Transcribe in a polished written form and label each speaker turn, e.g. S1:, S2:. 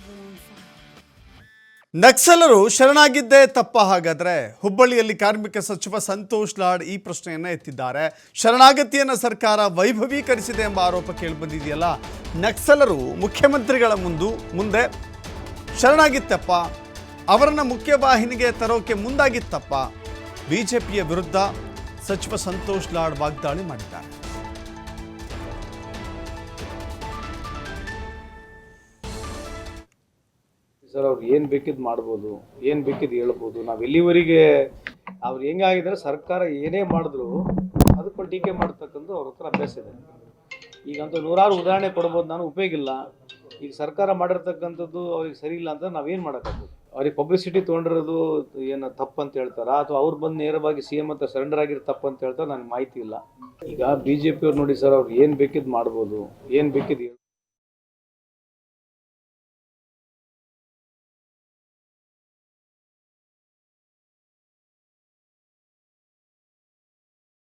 S1: everyone fine.
S2: ನಕ್ಸಲರು ಶರಣಾಗಿದ್ದೇ ತಪ್ಪ ಹಾಗಾದ್ರೆ? ಹುಬ್ಬಳ್ಳಿಯಲ್ಲಿ ಕಾರ್ಮಿಕ ಸಚಿವ ಸಂತೋಷ್ ಲಾಡ್ ಈ ಪ್ರಶ್ನೆಯನ್ನ ಎತ್ತಿದ್ದಾರೆ. ಶರಣಾಗತಿಯನ್ನು ಸರ್ಕಾರ ವೈಭವೀಕರಿಸಿದೆ ಎಂಬ ಆರೋಪ ಕೇಳಿಬಂದಿದೆಯಲ್ಲ. ನಕ್ಸಲರು ಮುಖ್ಯಮಂತ್ರಿಗಳ ಮುಂದೆ ಶರಣಾಗಿತ್ತಪ್ಪ, ಅವರನ್ನ ಮುಖ್ಯವಾಹಿನಿಗೆ ತರೋಕೆ ಮುಂದಾಗಿತ್ತಪ್ಪ. ಬಿಜೆಪಿಯ ವಿರುದ್ಧ ಸಚಿವ ಸಂತೋಷ್ ಲಾಡ್ ವಾಗ್ದಾಳಿ ಮಾಡಿದ್ದಾರೆ.
S3: ಸರ್ ಅವ್ರು ಏನು ಬೇಕಿದ್ದು ಮಾಡ್ಬೋದು, ಏನು ಬೇಕಿದ್ದು ಹೇಳ್ಬೋದು. ನಾವು ಎಲ್ಲಿವರೆಗೆ ಅವ್ರು ಹೆಂಗಾಗಿದ್ದಾರೆ, ಸರ್ಕಾರ ಏನೇ ಮಾಡಿದ್ರು ಅದಕ್ಕೆ ಟೀಕೆ ಮಾಡ್ತಕ್ಕಂಥ ಅವ್ರ ಹತ್ರ ಅಭ್ಯಾಸ ಇದೆ. ಈಗಂತೂ ನೂರಾರು ಉದಾಹರಣೆ ಕೊಡ್ಬೋದು, ನಾನು ಉಪಯೋಗ ಇಲ್ಲ. ಈಗ ಸರ್ಕಾರ ಮಾಡಿರ್ತಕ್ಕಂಥದ್ದು ಅವ್ರಿಗೆ ಸರಿ ಇಲ್ಲ ಅಂತ ನಾವೇನು ಮಾಡೋಕ್ಕಾಗ್ತದೆ? ಅವ್ರಿಗೆ ಪಬ್ಲಿಸಿಟಿ ತೊಗೊಂಡಿರೋದು ಏನು ತಪ್ಪು ಅಂತ ಹೇಳ್ತಾರಾ, ಅಥವಾ ಅವ್ರು ಬಂದು ನೇರವಾಗಿ ಸಿ ಎಂ ಅಂತ ಸರೆಂಡರ್ ಆಗಿರೋ ತಪ್ಪು ಅಂತ ಹೇಳ್ತಾರೆ, ನನಗೆ ಮಾಹಿತಿ ಇಲ್ಲ. ಈಗ BJP ಅವ್ರು ನೋಡಿ ಸರ್, ಅವ್ರು ಏನು ಬೇಕಿದ್ದು ಮಾಡ್ಬೋದು, ಏನು ಬೇಕಿದ್ದು